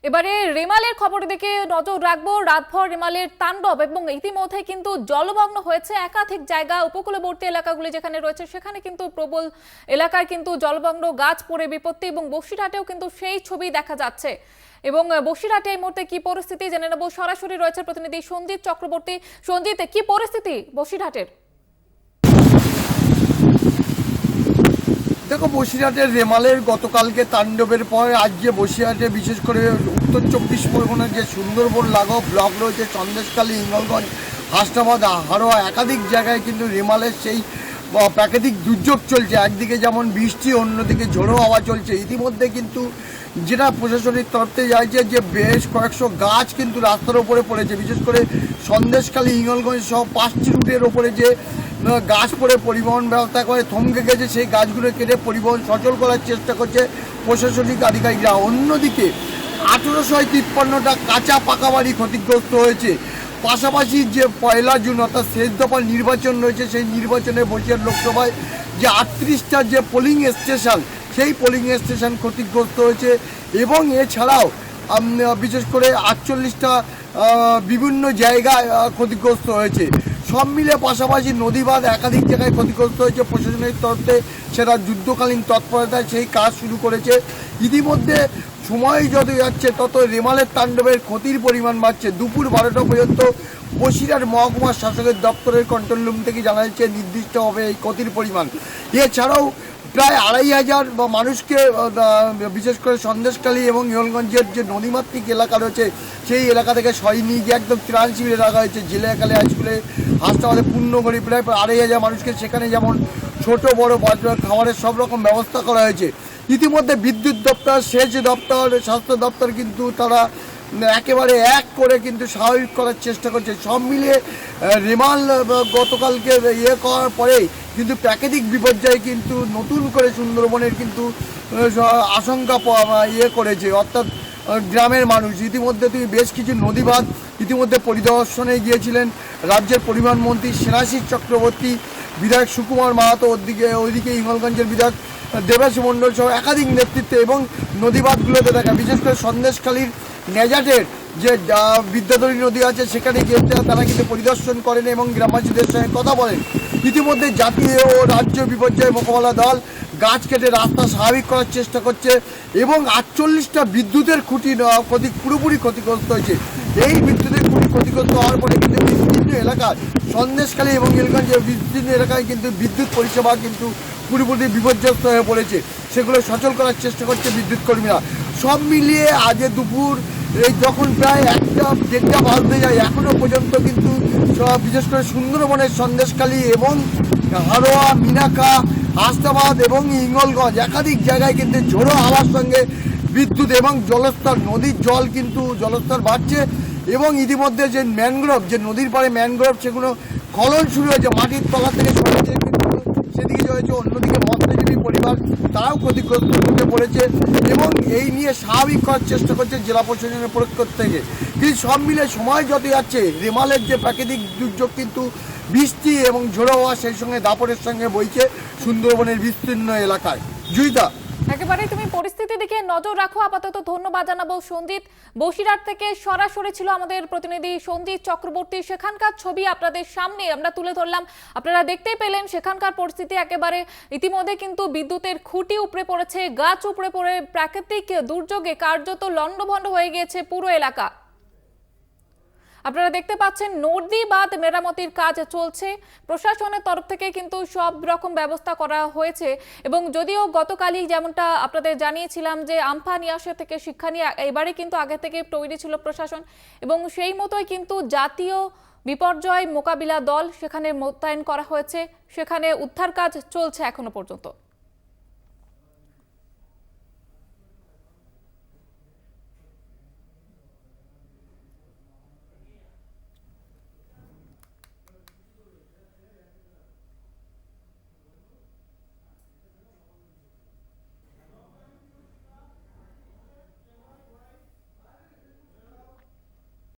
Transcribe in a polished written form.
এবারে রেমালের খবরের দিকে নজর রাখবো। রাতভর রেমালের তাণ্ডব এবং ইতিমধ্যে কিন্তু জলমগ্ন হয়েছে একাধিক জায়গা। উপকূলবর্তী এলাকাগুলি যেখানে রয়েছে সেখানে কিন্তু প্রবল এলাকায় কিন্তু জলমগ্ন, গাছ পড়ে বিপত্তি, এবং বসিরহাটেও কিন্তু সেই ছবি দেখা যাচ্ছে। এবং বসিরহাটে এই মুহূর্তে কি পরিস্থিতি জেনে নেব, সরাসরি রয়েছে প্রতিনিধি সঞ্জিত চক্রবর্তী। সঞ্জিত, কি পরিস্থিতি বসিরহাটের? দেখো, বসিরহাটের রেমালের গতকালকে তাণ্ডবের পর আজ যে বসিরহাটে বিশেষ করে উত্তর 24 পরগনার যে সুন্দরবন লাগোয়া ব্লক রয়েছে, সন্দেশখালী, হিঙ্গলগঞ্জ, হাসনাবাদ, হারোয়া, একাধিক জায়গায় কিন্তু রেমালের সেই প্রাকৃতিক দুর্যোগ চলছে। একদিকে যেমন বৃষ্টি, অন্যদিকে ঝোড়ো হাওয়া চলছে। ইতিমধ্যে কিন্তু যেটা প্রশাসনিক তরফ থেকে চাইছে যে বেশ কয়েকশো গাছ কিন্তু রাস্তার ওপরে পড়েছে। বিশেষ করে সন্দেশখালী, হিঙ্গলগঞ্জ সহ 5টি রুটের ওপরে যে গাছ পড়ে পরিবহন ব্যবস্থা করে থমকে গেছে, সেই গাছগুলো কেটে পরিবহন সচল করার চেষ্টা করছে প্রশাসনিক আধিকারিকরা। অন্যদিকে 1853টা কাঁচা পাকা বাড়ি ক্ষতিগ্রস্ত হয়েছে। পাশাপাশি যে 1 জুন অর্থাৎ শেষ দফার নির্বাচন রয়েছে, সেই নির্বাচনে বসিরহাট লোকসভায় যে 38টা যে পোলিং স্টেশন, সেই পোলিং স্টেশন ক্ষতিগ্রস্ত হয়েছে। এবং এছাড়াও বিশেষ করে 48টা বিভিন্ন জায়গায় ক্ষতিগ্রস্ত হয়েছে। সব মিলে পাশাপাশি নদীবাঁধ একাধিক জায়গায় ক্ষতিগ্রস্ত হয়েছে। প্রশাসনের তরফে সেটা যুদ্ধকালীন তৎপরতায় সেই কাজ শুরু করেছে। ইতিমধ্যে সময় যত যাচ্ছে তত রেমালের তাণ্ডবের ক্ষতির পরিমাণ বাড়ছে। দুপুর 12টা পর্যন্ত বসিরহাট মহকুমা শাসকের দপ্তরের কন্ট্রোল রুম থেকে জানা যাচ্ছে নির্দিষ্ট হবে এই ক্ষতির পরিমাণ। এছাড়াও প্রায় 2500 মানুষকে বিশেষ করে সন্দেশখালী এবং হিঙ্গলগঞ্জের যে নদীমাতৃক এলাকা রয়েছে, সেই এলাকা থেকে সরিয়ে নিয়ে গিয়ে একদম ত্রাণ শিবিরে রাখা হয়েছে। জেলেখালী হাই স্কুলে, হাসপাতালে, পূর্ণগড়ি প্রায় 2500 মানুষকে সেখানে যেমন ছোট বড় খাবারের সব রকম ব্যবস্থা করা হয়েছে। ইতিমধ্যে বিদ্যুৎ দপ্তর, সেচ দপ্তর, স্বাস্থ্য দপ্তর কিন্তু তারা একেবারে এক করে কিন্তু স্বাভাবিক করার চেষ্টা করছে। সব মিলিয়ে রেমাল গতকালকে করার পরে কিন্তু প্রাকৃতিক বিপর্যয় কিন্তু নতুন করে সুন্দরবনের কিন্তু আশঙ্কা করেছে, অর্থাৎ গ্রামের মানুষ। ইতিমধ্যে তুমি বেশ কিছু নদীবাঁধ ইতিমধ্যে পরিদর্শনে গিয়েছিলেন রাজ্যের পরিবহন মন্ত্রী সেনাশিস চক্রবর্তী, বিধায়ক সুকুমার মাহাতো, ওইদিকে হিঙ্গলগঞ্জের বিধায়ক দেবেশ মণ্ডল সহ একাধিক নেতৃত্বে, এবং নদীবাঁধগুলোতে দেখা বিশেষ করে সন্দেশখালীর নেজাটের যে বিদ্যাধরী নদী আছে সেখানে গিয়ে তারা কিন্তু পরিদর্শন করেন এবং গ্রামবাসীদের সঙ্গে কথা বলেন। ইতিমধ্যে জাতীয় ও রাজ্য বিপর্যয় মোকাবেলা দল গাছ কেটে রাস্তা স্বাভাবিক করার চেষ্টা করছে এবং 48টা বিদ্যুতের খুঁটি পুরোপুরি ক্ষতিগ্রস্ত হয়েছে। এই বিদ্যুতের খুঁটি ক্ষতিগ্রস্ত হওয়ার পরে কিন্তু বিভিন্ন এলাকায় সন্দেশখালী এবং হিঙ্গলগঞ্জের বিভিন্ন এলাকায় কিন্তু বিদ্যুৎ পরিষেবা কিন্তু পুরোপুরি বিপর্যস্ত হয়ে পড়েছে। সেগুলো সচল করার চেষ্টা করছে বিদ্যুৎ কর্মীরা। সব মিলিয়ে আজ দুপুর এই যখন প্রায় 1টা বাজতে যায়, এখনও পর্যন্ত কিন্তু বিশেষ করে সুন্দরবনের সন্দেশখালী এবং হারোয়া, মিনাকা, হাসনাবাদ এবং হিঙ্গলগঞ্জ একাধিক জায়গায় কিন্তু ঝোড়ো হাওয়ার সঙ্গে বিদ্যুৎ এবং জলস্তর, নদীর জল কিন্তু জলস্তর বাড়ছে। এবং ইতিমধ্যে যে ম্যানগ্রোভ, যে নদীর পাড়ে ম্যানগ্রোভ, সেগুলো খনন শুরু হয়েছে, মাটির তলা থেকে সরিয়ে কিন্তু সেদিকে হয়েছে। অন্যদিকে মৎস্যজীবী পরিবার তারাও ক্ষতিগ্রস্ত হতে পড়েছে এবং এই নিয়ে স্বাভাবিক করার চেষ্টা করছে জেলা প্রশাসনের পক্ষ থেকে। কিন্তু সব মিলে সময় যত যাচ্ছে রেমালের যে প্রাকৃতিক দুর্যোগ কিন্তু বৃষ্টি এবং ঝোড়ো হওয়া, সেই সঙ্গে দাপটের সঙ্গে বইছে সুন্দরবনের বিস্তীর্ণ এলাকায়। জুইতা, একেবারে তুমি পরিস্থিতির দিকে নজর রাখো। আপাতত ধন্যবাদ জানাবো সঞ্জিত। বসিরহাট থেকে সরাসরি ছিল আমাদের প্রতিনিধি সঞ্জিত চক্রবর্তী। সেখানকার ছবি আপনাদের সামনে আমরা তুলে ধরলাম, আপনারা দেখতেই পেলেন সেখানকার পরিস্থিতি। একেবারে ইতিমধ্যে কিন্তু বিদ্যুতের খুঁটি উপড়ে পড়েছে, গাছ উপড়ে পড়ে প্রাকৃতিক দুর্যোগে কার্যত লণ্ডভণ্ড হয়ে গিয়েছে পুরো এলাকা। আপনারা দেখতে পাচ্ছেন নদীবাঁধ মেরামতির কাজ চলছে। প্রশাসনের তরফ থেকে কিন্তু সব রকম ব্যবস্থা করা হয়েছে। এবং যদিও গতকালই যেমনটা আপনাদের জানিয়েছিলাম যে আমফান আসে থেকে শিক্ষা নিয়ে এবারে কিন্তু আগে থেকে তৈরি ছিল প্রশাসন, এবং সেই মতোই কিন্তু জাতীয় বিপর্যয় মোকাবিলা দল সেখানে মোতায়েন করা হয়েছে। সেখানে উদ্ধার কাজ চলছে এখনো পর্যন্ত।